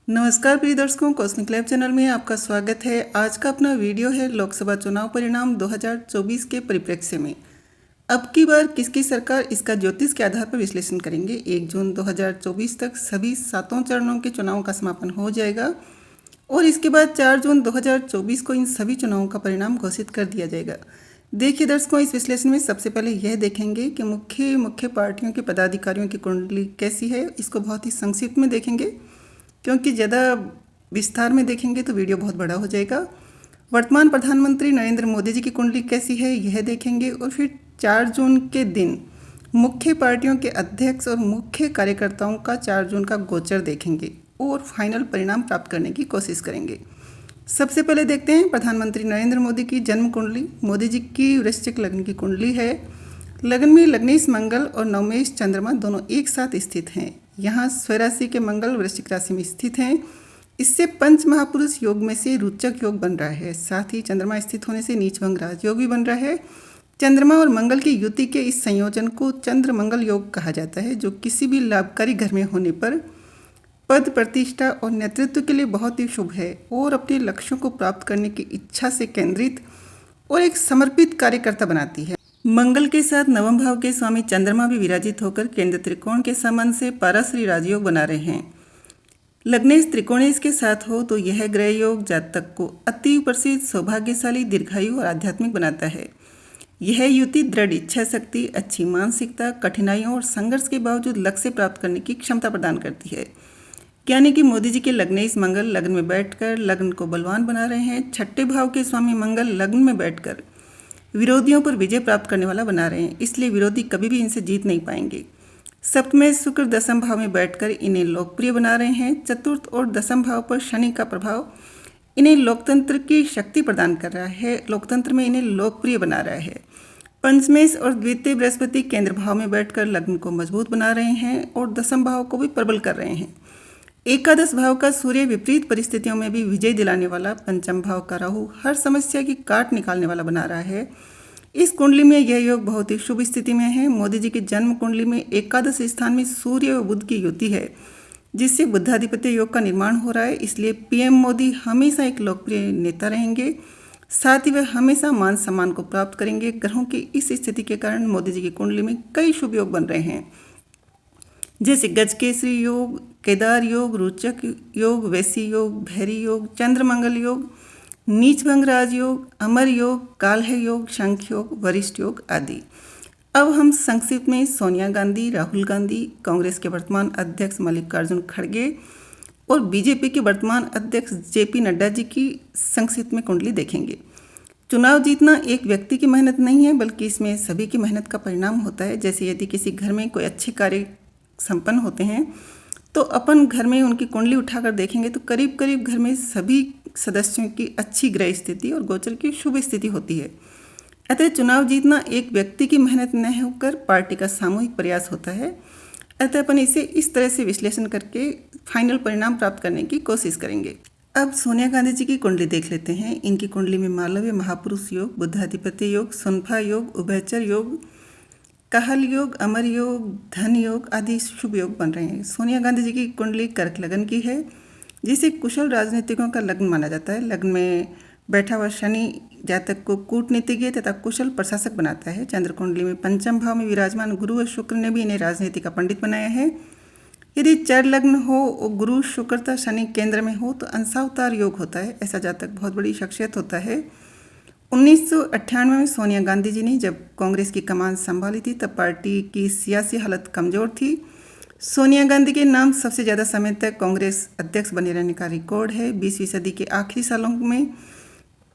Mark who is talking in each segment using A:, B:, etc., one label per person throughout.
A: नमस्कार प्रिय दर्शकों, कॉस्मिक लैब चैनल में आपका स्वागत है। आज का अपना वीडियो है लोकसभा चुनाव परिणाम 2024 के परिप्रेक्ष्य में। अब की बार किसकी सरकार, इसका ज्योतिष के आधार पर विश्लेषण करेंगे। 1 जून 2024 तक सभी 7 चरणों के चुनाव का समापन हो जाएगा और इसके बाद 4 जून 2024 को इन सभी चुनावों का परिणाम घोषित कर दिया जाएगा। देखिए दर्शकों, इस विश्लेषण में सबसे पहले यह देखेंगे कि मुख्य पार्टियों के पदाधिकारियों की कुंडली कैसी है। इसको बहुत ही संक्षिप्त में देखेंगे क्योंकि ज़्यादा विस्तार में देखेंगे तो वीडियो बहुत बड़ा हो जाएगा। वर्तमान प्रधानमंत्री नरेंद्र मोदी जी की कुंडली कैसी है यह देखेंगे और फिर 4 जून के दिन मुख्य पार्टियों के अध्यक्ष और मुख्य कार्यकर्ताओं का 4 जून का गोचर देखेंगे और फाइनल परिणाम प्राप्त करने की कोशिश करेंगे। सबसे पहले देखते हैं प्रधानमंत्री नरेंद्र मोदी की जन्म कुंडली। मोदी जी की वृश्चिक लग्न की कुंडली है। लग्न में लग्नेश मंगल और नवमेश चंद्रमा दोनों एक साथ स्थित हैं। यहाँ स्वराशि के मंगल वृश्चिक राशि में स्थित हैं। इससे पंच महापुरुष योग में से रोचक योग बन रहा है। साथ ही चंद्रमा स्थित होने से नीचभंग राजयोग भी बन रहा है। चंद्रमा और मंगल की युति के इस संयोजन को चंद्र मंगल योग कहा जाता है, जो किसी भी लाभकारी घर में होने पर पद, प्रतिष्ठा और नेतृत्व के लिए बहुत ही शुभ है और अपने लक्ष्यों को प्राप्त करने की इच्छा से केंद्रित और एक समर्पित कार्यकर्ता बनाती है। मंगल के साथ नवम भाव के स्वामी चंद्रमा भी विराजित होकर केंद्र त्रिकोण के संबंध से पाराश्री राजयोग बना रहे हैं। लग्नेश त्रिकोणेश के साथ हो तो यह ग्रह योग जातक को अति प्रसिद्ध, सौभाग्यशाली, दीर्घायु और आध्यात्मिक बनाता है। यह युति दृढ़ इच्छा शक्ति, अच्छी मानसिकता, कठिनाइयों और संघर्ष के बावजूद लक्ष्य प्राप्त करने की क्षमता प्रदान करती है। यानी कि मोदी जी के लग्नेश मंगल लग्न में बैठकर लग्न को बलवान बना रहे हैं। छठे भाव के स्वामी मंगल लग्न में बैठकर विरोधियों पर विजय प्राप्त करने वाला बना रहे हैं, इसलिए विरोधी कभी भी इनसे जीत नहीं पाएंगे। सप्तमें शुक्र दसम भाव में बैठकर इन्हें लोकप्रिय बना रहे हैं। चतुर्थ और दसम भाव पर शनि का प्रभाव इन्हें लोकतंत्र की शक्ति प्रदान कर रहा है, लोकतंत्र में इन्हें लोकप्रिय बना रहा है। पंचमेश और द्वितीय बृहस्पति केंद्र भाव में बैठकर लग्न को मजबूत बना रहे हैं और दसम भाव को भी प्रबल कर रहे हैं। एकादश भाव का सूर्य विपरीत परिस्थितियों में भी विजय दिलाने वाला, पंचम भाव का राहु हर समस्या की काट निकालने वाला बना रहा है। इस कुंडली में यह योग बहुत ही शुभ स्थिति में है। मोदी जी की जन्म कुंडली में एकादश स्थान में सूर्य और बुध की युति है, जिससे बुद्धाधिपत्य योग का निर्माण हो रहा है। इसलिए पीएम मोदी हमेशा एक लोकप्रिय नेता रहेंगे। साथ ही वह हमेशा मान सम्मान को प्राप्त करेंगे। ग्रहों की इस स्थिति के कारण मोदी जी की कुंडली में कई शुभ योग बन रहे हैं, जैसे गजकेसरी योग, केदार योग, रोचक योग, वैसी योग, भैरी योग, चंद्र मंगल योग, नीचभंग राजयोग, अमर योग, काल्ह योग, शंख योग, वरिष्ठ योग आदि। अब हम संक्षिप्त में सोनिया गांधी, राहुल गांधी, कांग्रेस के वर्तमान अध्यक्ष मल्लिकार्जुन खड़गे और बीजेपी के वर्तमान अध्यक्ष जेपी नड्डा जी की संक्षिप्त में कुंडली देखेंगे। चुनाव जीतना एक व्यक्ति की मेहनत नहीं है, बल्कि इसमें सभी की मेहनत का परिणाम होता है। जैसे यदि किसी घर में कोई अच्छे कार्य संपन्न होते हैं तो अपन घर में उनकी कुंडली उठाकर देखेंगे तो करीब करीब घर में सभी सदस्यों की अच्छी ग्रह स्थिति और गोचर की शुभ स्थिति होती है। अतः चुनाव जीतना एक व्यक्ति की मेहनत न होकर पार्टी का सामूहिक प्रयास होता है। अतः अपन इसे इस तरह से विश्लेषण करके फाइनल परिणाम प्राप्त करने की कोशिश करेंगे। अब सोनिया गांधी जी की कुंडली देख लेते हैं। इनकी कुंडली में मालव्य महापुरुष योग, बुद्धाधिपत्य योग, सुनफा योग, उभयचर योग, काहल योग, अमर योग, धन योग आदि शुभ योग बन रहे हैं। सोनिया गांधी जी की कुंडली कर्क लगन की है, जिसे कुशल राजनीतिकों का लग्न माना जाता है। लग्न में बैठा हुआ शनि जातक को कूटनीतिज्ञ तथा कुशल प्रशासक बनाता है। चंद्र कुंडली में पंचम भाव में विराजमान गुरु और शुक्र ने भी इन्हें राजनीति का पंडित बनाया है। यदि चर लग्न हो और गुरु शुक्र तथा शनि केंद्र में हो तो अंशावतार योग होता है। ऐसा जातक बहुत बड़ी शख्सियत होता है। 1998 में सोनिया गांधी जी ने जब कांग्रेस की कमान संभाली थी तब पार्टी की सियासी हालत कमज़ोर थी। सोनिया गांधी के नाम सबसे ज़्यादा समय तक कांग्रेस अध्यक्ष बने रहने का रिकॉर्ड है। 20वीं सदी के आखिरी सालों में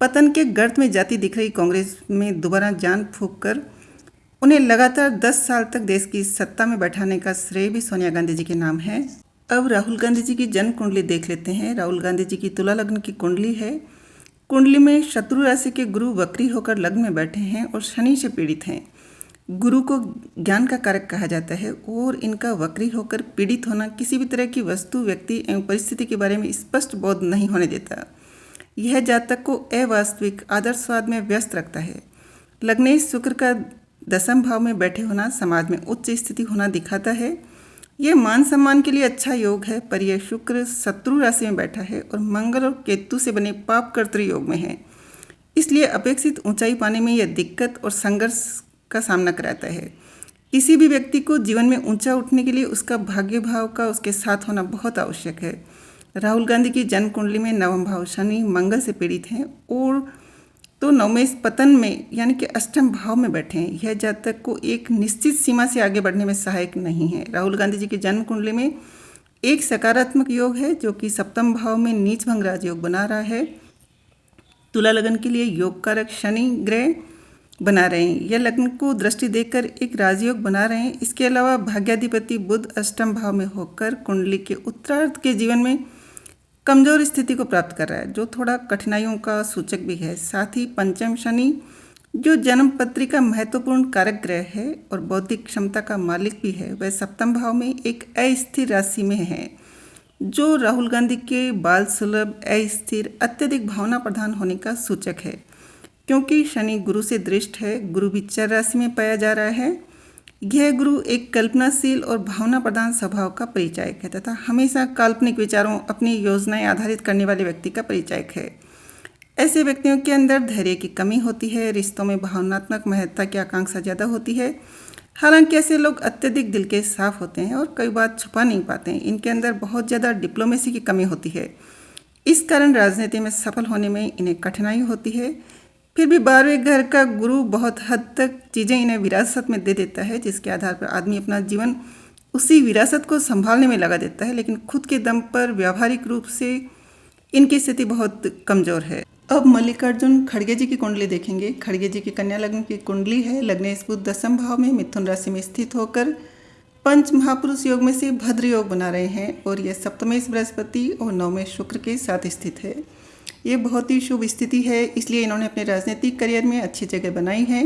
A: पतन के गर्त में जाती दिख रही कांग्रेस में दोबारा जान फूंक कर उन्हें लगातार 10 साल तक देश की सत्ता में बैठाने का श्रेय भी सोनिया गांधी जी के नाम है। अब राहुल गांधी जी की जन्म कुंडली देख लेते हैं। राहुल गांधी जी की तुला लग्न की कुंडली है। कुंडली में शत्रु राशि के गुरु वक्री होकर लग्न में बैठे हैं और शनि से पीड़ित हैं। गुरु को ज्ञान का कारक कहा जाता है और इनका वक्री होकर पीड़ित होना किसी भी तरह की वस्तु, व्यक्ति एवं परिस्थिति के बारे में स्पष्ट बोध नहीं होने देता। यह जातक को अवास्तविक आदर्शवाद में व्यस्त रखता है। लग्नेश शुक्र का दसम भाव में बैठे होना समाज में उच्च स्थिति होना दिखाता है। ये मान सम्मान के लिए अच्छा योग है, पर यह शुक्र शत्रु राशि में बैठा है और मंगल और केतु से बने पाप कर्तृ योग में है। इसलिए अपेक्षित ऊंचाई पाने में यह दिक्कत और संघर्ष का सामना कराता है। किसी भी व्यक्ति को जीवन में ऊंचा उठने के लिए उसका भाग्य भाव का उसके साथ होना बहुत आवश्यक है। राहुल गांधी की जन्म कुंडली में नवम भाव शनि मंगल से पीड़ित हैं और तो नवमें पतन में यानी कि अष्टम भाव में बैठे हैं। यह जातक को एक निश्चित सीमा से आगे बढ़ने में सहायक नहीं है। राहुल गांधी जी की जन्म कुंडली में एक सकारात्मक योग है जो कि सप्तम भाव में नीच भंग राजयोग बना रहा है। तुला लग्न के लिए योग कारक शनि ग्रह बना रहे हैं। यह लग्न को दृष्टि देकर एक राजयोग बना रहे हैं। इसके अलावा भाग्याधिपति बुध अष्टम भाव में होकर कुंडली के उत्तरार्ध के जीवन में कमजोर स्थिति को प्राप्त कर रहा है, जो थोड़ा कठिनाइयों का सूचक भी है। साथ ही पंचम शनि जो जन्म पत्री का महत्वपूर्ण कारक ग्रह है और बौद्धिक क्षमता का मालिक भी है, वह सप्तम भाव में एक अस्थिर राशि में है, जो राहुल गांधी के बाल सुलभ अस्थिर अत्यधिक भावना प्रधान होने का सूचक है। क्योंकि शनि गुरु से दृष्ट है, गुरु भी चर राशि में पाया जा रहा है। यह गुरु एक कल्पनाशील और भावना प्रधान स्वभाव का परिचायक है तथा हमेशा काल्पनिक विचारों, अपनी योजनाएं आधारित करने वाले व्यक्ति का परिचायक है। ऐसे व्यक्तियों के अंदर धैर्य की कमी होती है, रिश्तों में भावनात्मक महत्ता की आकांक्षा ज़्यादा होती है। हालांकि ऐसे लोग अत्यधिक दिल के साफ होते हैं और कई बात छुपा नहीं पाते हैं। इनके अंदर बहुत ज़्यादा डिप्लोमेसी की कमी होती है। इस कारण राजनीति में सफल होने में इन्हें कठिनाई होती है। फिर भी 12वें घर का गुरु बहुत हद तक चीज़ें इन्हें विरासत में दे देता है, जिसके आधार पर आदमी अपना जीवन उसी विरासत को संभालने में लगा देता है, लेकिन खुद के दम पर व्यावहारिक रूप से इनकी स्थिति बहुत कमज़ोर है। अब मल्लिकार्जुन खड़गे जी की कुंडली देखेंगे। खड़गे जी की कन्या लग्न की कुंडली है। लग्नेश बुध दसम भाव में मिथुन राशि में स्थित होकर पंच महापुरुष योग में से भद्र योग बना रहे हैं और यह सप्तमेश बृहस्पति और नवमें शुक्र के साथ स्थित है। ये बहुत ही शुभ स्थिति है, इसलिए इन्होंने अपने राजनीतिक करियर में अच्छी जगह बनाई है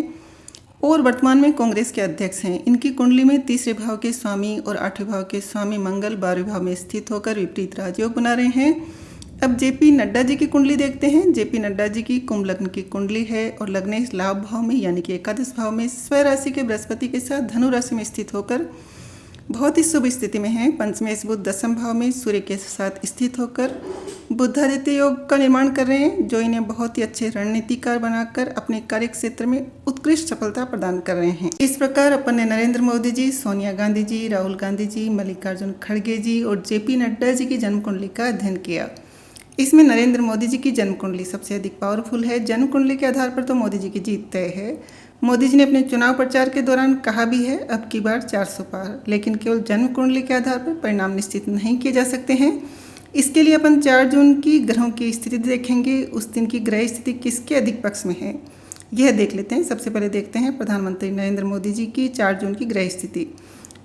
A: और वर्तमान में कांग्रेस के अध्यक्ष हैं। इनकी कुंडली में तीसरे भाव के स्वामी और आठवें भाव के स्वामी मंगल 12वें भाव में स्थित होकर विपरीत राजयोग बना रहे हैं। अब जेपी नड्डा जी की कुंडली देखते हैं। जेपी नड्डा जी की कुंभ लग्न की कुंडली है और लग्नेश लाभ भाव में यानी कि एकादश भाव में स्व राशि के बृहस्पति के साथ धनु राशि में स्थित होकर बहुत ही शुभ स्थिति में है। पंचमेश बुध दसम भाव में सूर्य के साथ स्थित होकर बुधादित्य योग का निर्माण कर रहे हैं, जो इन्हें बहुत ही अच्छे रणनीतिकार बनाकर अपने कार्य क्षेत्र में उत्कृष्ट सफलता प्रदान कर रहे हैं। इस प्रकार अपन ने नरेंद्र मोदी जी, सोनिया गांधी जी, राहुल गांधी जी, मल्लिकार्जुन खड़गे जी और जेपी नड्डा जी की जन्म कुंडली का अध्ययन किया। इसमें नरेंद्र मोदी जी की जन्म कुंडली सबसे अधिक पावरफुल है। जन्म कुंडली के आधार पर तो मोदी जी की जीत तय है। मोदी जी ने अपने चुनाव प्रचार के दौरान कहा भी है, अब की बार 400 पार, लेकिन केवल जन्म कुंडली के आधार पर परिणाम निश्चित नहीं किए जा सकते हैं। इसके लिए अपन 4 जून की ग्रहों की स्थिति देखेंगे। उस दिन की ग्रह स्थिति किसके अधिक पक्ष में है, यह देख लेते हैं। सबसे पहले देखते हैं प्रधानमंत्री नरेंद्र मोदी जी की 4 जून की ग्रह स्थिति।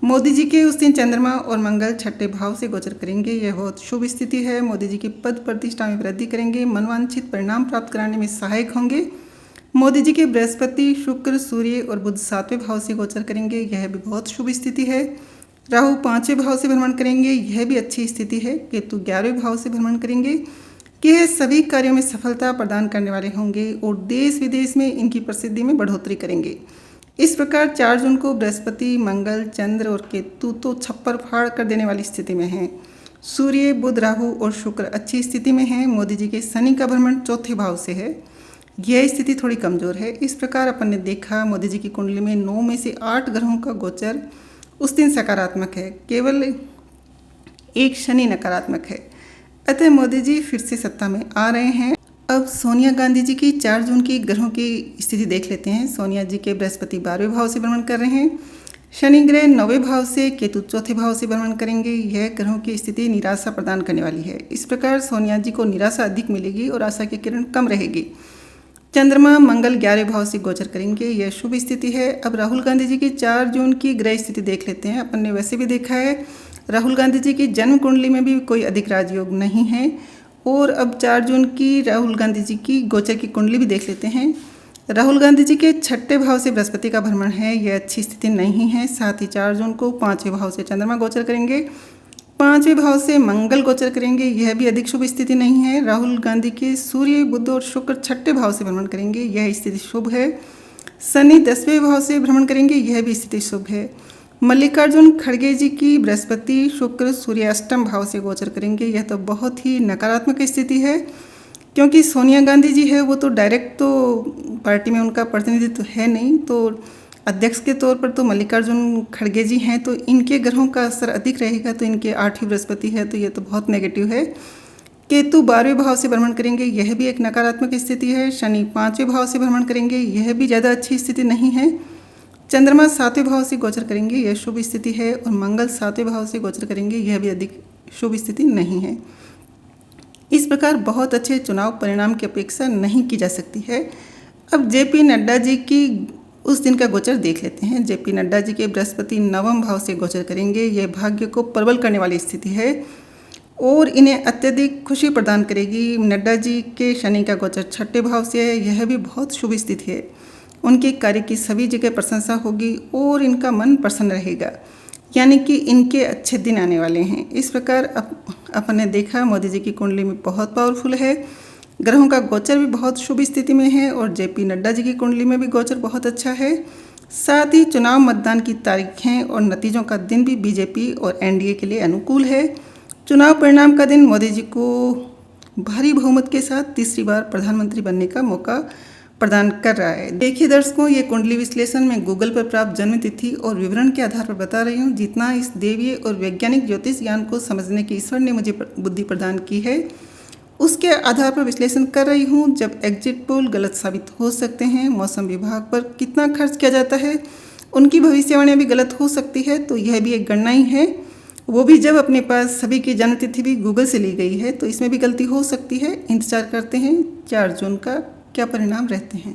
A: मोदी जी के उस दिन चंद्रमा और मंगल छठे भाव से गोचर करेंगे। यह बहुत शुभ स्थिति है। मोदी जी की पद प्रतिष्ठा में वृद्धि करेंगे, मनवांछित परिणाम प्राप्त कराने में सहायक होंगे। मोदी जी के बृहस्पति, शुक्र, सूर्य और बुध 7वें भाव से गोचर करेंगे। यह भी बहुत शुभ स्थिति है। राहु 5वें भाव से भ्रमण करेंगे, यह भी अच्छी स्थिति है। केतु 11वें भाव से भ्रमण करेंगे। यह सभी कार्यों में सफलता प्रदान करने वाले होंगे और देश विदेश में इनकी प्रसिद्धि में बढ़ोतरी करेंगे। इस प्रकार 4 जून को बृहस्पति, मंगल, चंद्र और केतु तो छप्पर फाड़ कर देने वाली स्थिति में हैं। सूर्य, बुध, राहु और शुक्र अच्छी स्थिति में हैं। मोदी जी के शनि का भ्रमण 4थे भाव से है, यह स्थिति थोड़ी कमजोर है। इस प्रकार अपन ने देखा मोदी जी की कुंडली में 9 में से 8 ग्रहों का गोचर उस दिन सकारात्मक है, केवल एक शनि नकारात्मक है। अतः मोदी जी फिर से सत्ता में आ रहे हैं। अब सोनिया गांधी जी की 4 जून की ग्रहों की स्थिति देख लेते हैं। सोनिया जी के बृहस्पति 12वें भाव से भ्रमण कर रहे हैं। शनि ग्रह 9वें भाव से, केतु 4थे भाव से भ्रमण करेंगे। यह ग्रहों की स्थिति निराशा प्रदान करने वाली है। इस प्रकार सोनिया जी को निराशा अधिक मिलेगी और आशा की किरण कम रहेगी। चंद्रमा, मंगल 11वें भाव से गोचर करेंगे, यह शुभ स्थिति है। अब राहुल गांधी जी की 4 जून की ग्रह स्थिति देख लेते हैं। अपन ने वैसे भी देखा है राहुल गांधी जी की जन्म कुंडली में भी कोई अधिक राजयोग नहीं है। और अब 4 जून की राहुल गांधी जी की गोचर की कुंडली भी देख लेते हैं। राहुल गांधी जी के 6ठे भाव से बृहस्पति का भ्रमण है, यह अच्छी स्थिति नहीं है। साथ ही 4 जून को 5वें भाव से चंद्रमा गोचर करेंगे, 5वें भाव से मंगल गोचर करेंगे, यह भी अधिक शुभ स्थिति नहीं है। राहुल गांधी के सूर्य, बुध और शुक्र 6ठे भाव से भ्रमण करेंगे, यह स्थिति शुभ है। शनि 10वें भाव से भ्रमण करेंगे, यह भी स्थिति शुभ है। मल्लिकार्जुन खड़गे जी की बृहस्पति शुक्र सूर्य अष्टम भाव से गोचर करेंगे। यह तो बहुत ही नकारात्मक स्थिति है, क्योंकि सोनिया गांधी जी है वो तो डायरेक्ट तो पार्टी में उनका प्रतिनिधित्व है नहीं, तो अध्यक्ष के तौर पर तो मल्लिकार्जुन खड़गे जी हैं, तो इनके ग्रहों का असर अधिक रहेगा। तो इनके 8वीं बृहस्पति है, तो ये तो बहुत नेगेटिव है। केतु 12वें भाव से भ्रमण करेंगे, यह भी एक नकारात्मक स्थिति है। शनि 5वें भाव से भ्रमण करेंगे, यह भी ज़्यादा अच्छी स्थिति नहीं है। चंद्रमा 7वें भाव से गोचर करेंगे, यह शुभ स्थिति है। और मंगल 7वें भाव से गोचर करेंगे, यह भी अधिक शुभ स्थिति नहीं है। इस प्रकार बहुत अच्छे चुनाव परिणाम की अपेक्षा नहीं की जा सकती है। अब जेपी नड्डा जी की उस दिन का गोचर देख लेते हैं। जेपी नड्डा जी के बृहस्पति 9वें भाव से गोचर करेंगे, यह भाग्य को प्रबल करने वाली स्थिति है और इन्हें अत्यधिक खुशी प्रदान करेगी। नड्डा जी के शनि का गोचर 6ठे भाव से है, यह भी बहुत शुभ स्थिति है। उनके कार्य की सभी जगह प्रशंसा होगी और इनका मन प्रसन्न रहेगा, यानी कि इनके अच्छे दिन आने वाले हैं। इस प्रकार अपन ने देखा मोदी जी की कुंडली में बहुत पावरफुल है, ग्रहों का गोचर भी बहुत शुभ स्थिति में है और जेपी नड्डा जी की कुंडली में भी गोचर बहुत अच्छा है। साथ ही चुनाव मतदान की तारीखें और नतीजों का दिन भी बीजेपी और एनडीए के लिए अनुकूल है। चुनाव परिणाम का दिन मोदी जी को भारी बहुमत के साथ तीसरी बार प्रधानमंत्री बनने का मौका प्रदान कर रहा है। देखिए दर्शकों, ये कुंडली विश्लेषण मैं गूगल पर प्राप्त जन्म तिथि और विवरण के आधार पर बता रही हूँ। जितना इस देवीय और वैज्ञानिक ज्योतिष ज्ञान को समझने की ईश्वर ने मुझे बुद्धि प्रदान की है, उसके आधार पर विश्लेषण कर रही हूँ। जब एग्जिट पोल गलत साबित हो सकते हैं, मौसम विभाग पर कितना खर्च किया जाता है, उनकी भविष्यवाणी भी गलत हो सकती है, तो यह भी एक गणना ही है। वो भी जब अपने पास सभी की जन्म तिथि भी गूगल से ली गई है, तो इसमें भी गलती हो सकती है। इंतजार करते हैं 4 जून का क्या परिणाम रहते हैं।